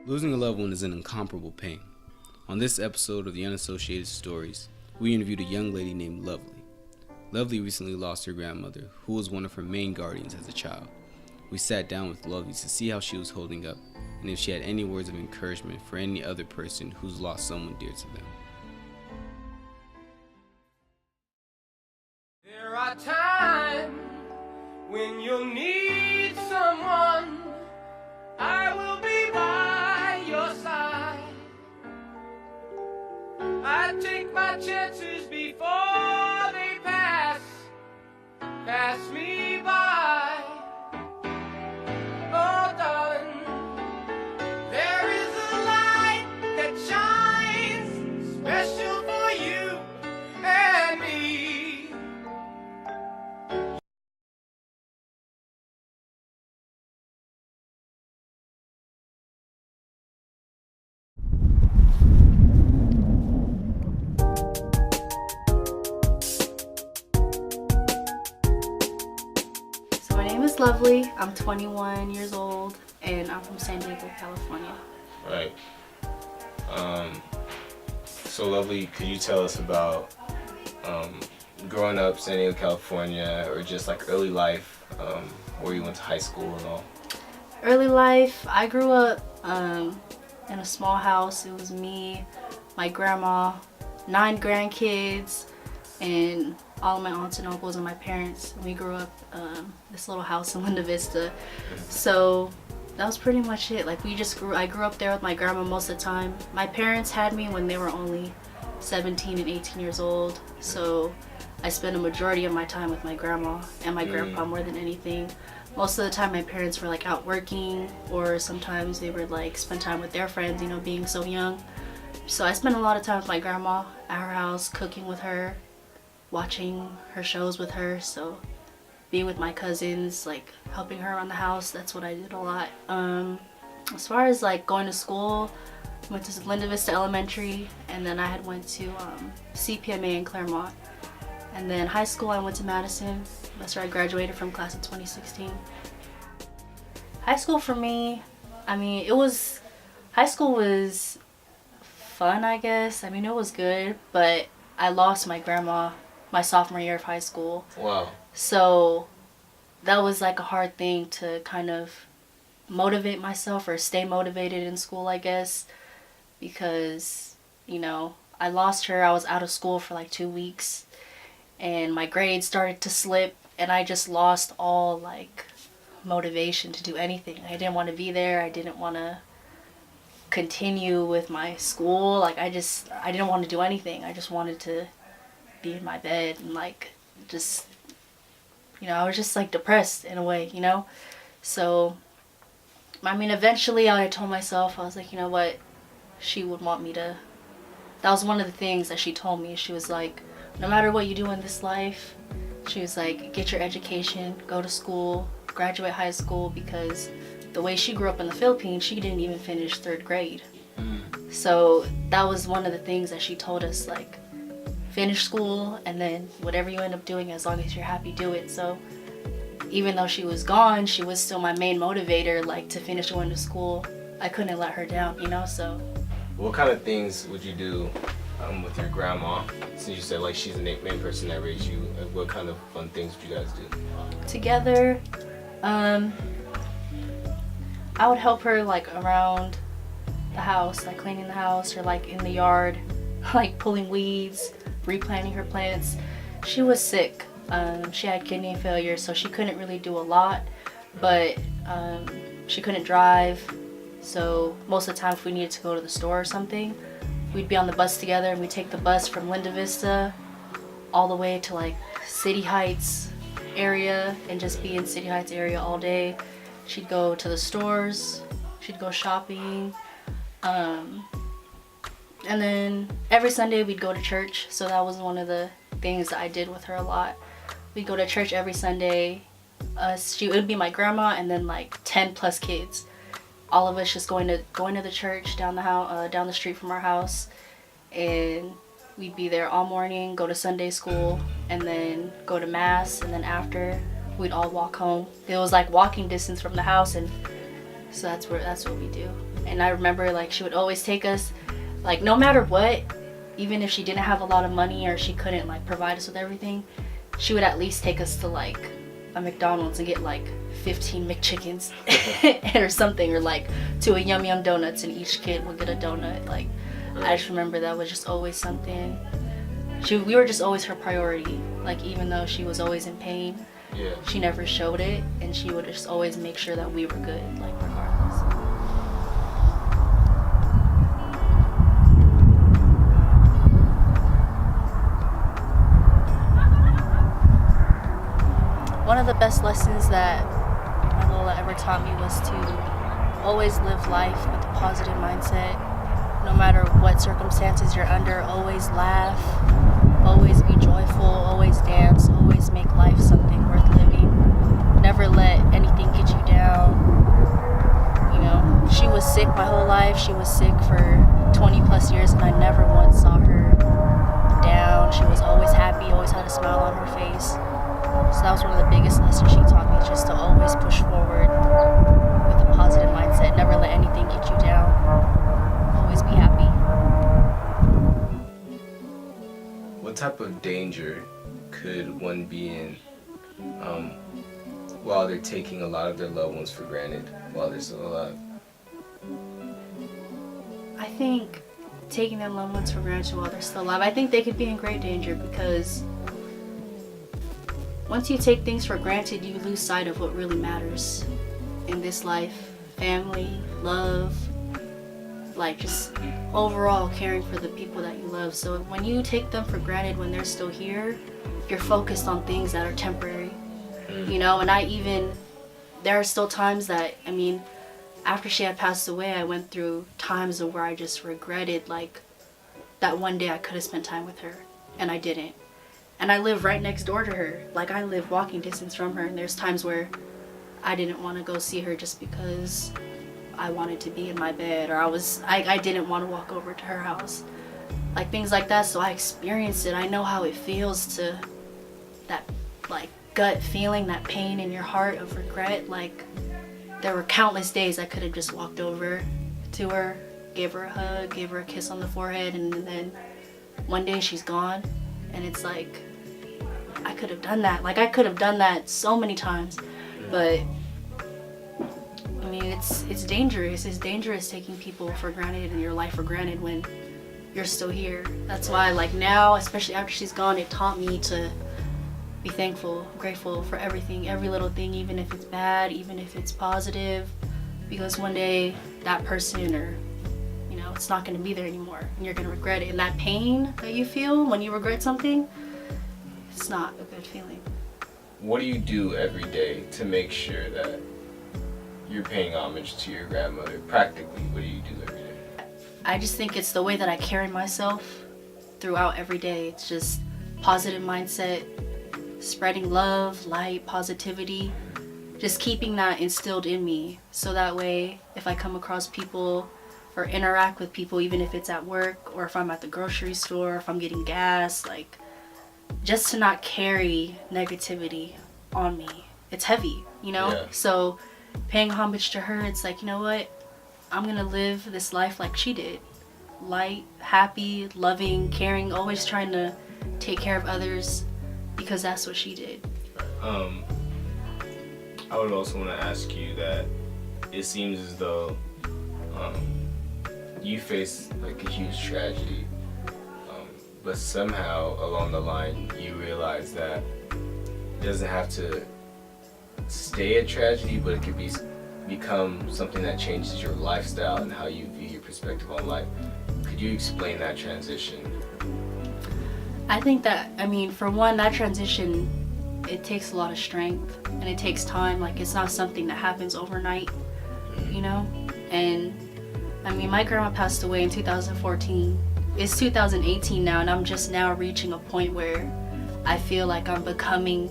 Losing a loved one is an incomparable pain. On this episode of the Unassociated Stories, we interviewed a young lady named Lovely. Lovely recently lost her grandmother, who was one of her main guardians as a child. We sat down with Lovely to see how she was holding up and if she had any words of encouragement for any other person who's lost someone dear to them. There are times when you'll need someone. I will be by your side. I take my chances before they pass me by. Oh, darling, there is a light that shines special for you and me. So my name is Lovely. I'm 21 years old and I'm from San Diego, California. Right. So Lovely, could you tell us about growing up San Diego, California, or just like early life, where you went to high school and all? Early life, I grew up in a small house. It was me, my grandma, 9 grandkids, and all of my aunts and uncles and my parents. We grew up this little house in Linda Vista. So that was pretty much it. Like I grew up there with my grandma most of the time. My parents had me when they were only 17 and 18 years old. So I spent a majority of my time with my grandma and my grandpa more than anything. Most of the time my parents were like out working, or sometimes they would like spend time with their friends, you know, being so young. So I spent a lot of time with my grandma at her house, cooking with her, watching her shows with her. So being with my cousins, like helping her around the house, that's what I did a lot. As far as like going to school, I went to Linda Vista Elementary, and then I had went to CPMA in Claremont. And then high school I went to Madison. That's where I graduated from class of 2016. High school for me, I mean, high school was fun, I guess. I mean, it was good, but I lost my grandma my sophomore year of high school. Wow. So that was like a hard thing to kind of motivate myself or stay motivated in school, I guess, because, you know, I lost her. I was out of school for like 2 weeks and my grades started to slip and I just lost all like motivation to do anything. I didn't want to be there. I didn't want to continue with my school. Like I didn't want to do anything. I just wanted to be in my bed and like just, you know, I was just like depressed in a way, you know. So I mean, eventually I told myself, I was like, you know what, she would want me to, that was one of the things that she told me. She was like, no matter what you do in this life, she was like, get your education, go to school, graduate high school, because the way she grew up in the Philippines, she didn't even finish 3rd grade. So that was one of the things that she told us, like, finish school and then whatever you end up doing, as long as you're happy, do it. So even though she was gone, she was still my main motivator, like to finish going to school. I couldn't let her down, you know. So What kind of things would you do with your grandma? Since you said like she's the main person that raised you, what kind of fun things would you guys do together? I would help her like around the house, like cleaning the house, or like in the yard, like pulling weeds, replanting her plants. She was sick. She had kidney failure, so she couldn't really do a lot, but she couldn't drive. So most of the time if we needed to go to the store or something, we'd be on the bus together, and we'd take the bus from Linda Vista all the way to like City Heights area and just be in City Heights area all day. She'd go to the stores, she'd go shopping, and then every Sunday we'd go to church. So that was one of the things that I did with her a lot. We'd go to church every Sunday. It would be my grandma and then like 10 plus kids. All of us just going to the church down the street from our house, and we'd be there all morning, go to Sunday school, and then go to mass, and then after we'd all walk home. It was like walking distance from the house, and so that's what we do. And I remember like she would always take us, like no matter what, even if she didn't have a lot of money or she couldn't like provide us with everything, she would at least take us to like a McDonald's and get like 15 McChickens or something, or like to a Yum Yum Donuts and each kid would get a donut. Like I just remember that was just always something. We were just always her priority. Like even though she was always in pain, Yeah. she never showed it, and she would just always make sure that we were good, like regardless. One of the best lessons that my Lola ever taught me was to always live life with a positive mindset. No matter what circumstances you're under, always laugh, always be joyful, always dance, always make life something worth living. Never let anything get you down. You know, she was sick my whole life. She was sick for 20 plus years, and I never once saw her down. She was always happy, always had a smile on her face. So that was one of the biggest lessons she taught me, just to always push forward with a positive mindset. Never let anything get you down. Always be happy. What type of danger could one be in while they're taking a lot of their loved ones for granted while they're still alive? I think taking their loved ones for granted while they're still alive, I think they could be in great danger, because once you take things for granted, you lose sight of what really matters in this life. Family, love, like just overall caring for the people that you love. So when you take them for granted when they're still here, you're focused on things that are temporary, you know. And there are still times that, I mean, after she had passed away, I went through times where I just regretted like that one day I could have spent time with her and I didn't. And I live right next door to her. Like I live walking distance from her, and there's times where I didn't want to go see her just because I wanted to be in my bed, or I didn't want to walk over to her house. Like things like that. So I experienced it. I know how it feels, to that like gut feeling, that pain in your heart of regret. Like there were countless days I could have just walked over to her, gave her a hug, gave her a kiss on the forehead, and then one day she's gone. And it's like, I could have done that. Like I could have done that so many times. But I mean, it's dangerous. It's dangerous taking people for granted and your life for granted when you're still here. That's why like now, especially after she's gone, it taught me to be thankful, grateful for everything, every little thing, even if it's bad, even if it's positive, because one day that person, or you know, it's not going to be there anymore, and you're going to regret it. And that pain that you feel when you regret something, it's not a good feeling. What do you do every day to make sure that you're paying homage to your grandmother? Practically, what do you do every day? I just think it's the way that I carry myself throughout every day. It's just positive mindset, spreading love, light, positivity, just keeping that instilled in me, so that way if I come across people or interact with people, even if it's at work or if I'm at the grocery store, or if I'm getting gas, like just to not carry negativity on me. It's heavy, you know? Yeah. So paying homage to her, it's like, you know what? I'm gonna live this life like she did. Light, happy, loving, caring, always trying to take care of others, because that's what she did. I would also want to ask you that it seems as though you faced like a huge tragedy, but somehow along the line you realize that it doesn't have to stay a tragedy, but it could become something that changes your lifestyle and how you view your perspective on life. Could you explain that transition? I think that, I mean, for one, that transition, it takes a lot of strength and it takes time. Like it's not something that happens overnight, you know? And I mean, my grandma passed away in 2014. It's 2018 now, and I'm just now reaching a point where I feel like I'm becoming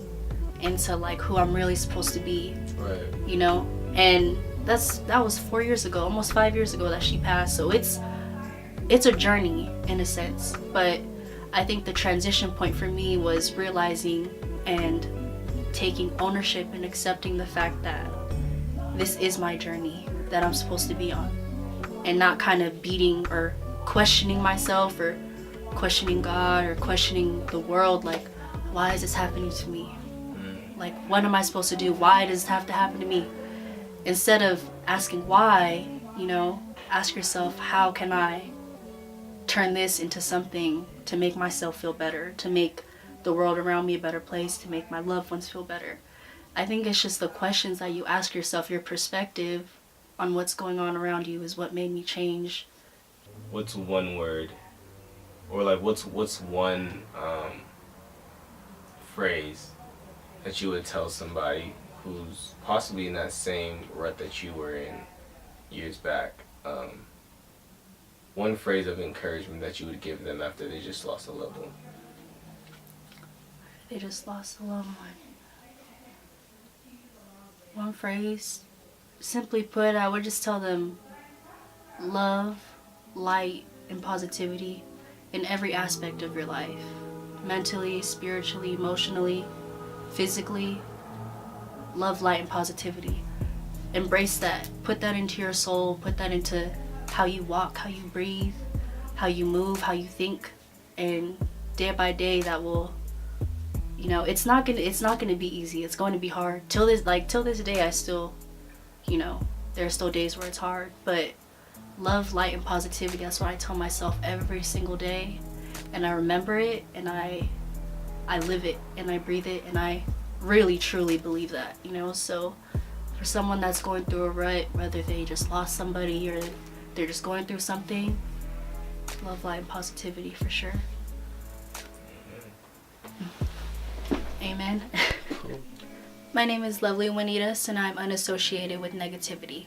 into like who I'm really supposed to be, Right. you know? And that was 4 years ago, almost 5 years ago that she passed. So it's a journey in a sense, but I think the transition point for me was realizing and taking ownership and accepting the fact that this is my journey that I'm supposed to be on. and not kind of beating or questioning myself or questioning God or questioning the world, like, why is this happening to me? Like, what am I supposed to do? Why does this have to happen to me? Instead of asking why, you know, ask yourself, how can I turn this into something to make myself feel better, to make the world around me a better place, to make my loved ones feel better? I think it's just the questions that you ask yourself, your perspective on what's going on around you is what made me change. What's one word, or like what's one phrase that you would tell somebody who's possibly in that same rut that you were in years back? One phrase of encouragement that you would give them after they just lost a loved one. They just lost a loved one. One phrase, simply put, I would just tell them love, light, and positivity in every aspect of your life. Mentally, spiritually, emotionally, physically. Love, light, and positivity. Embrace that. Put that into your soul. Put that into how you walk, how you breathe, how you move, how you think. And day by day, that will, you know, it's not gonna be easy. It's going to be hard. Till this day, I still, you know, there are still days where it's hard. But love, light, and positivity, that's what I tell myself every single day. And I remember it, and I live it, and I breathe it, and I really, truly believe that, you know? So for someone that's going through a rut, whether they just lost somebody or they're just going through something, love, light, and positivity for sure. Amen. My name is Lovely Juanitas, and I'm unassociated with negativity.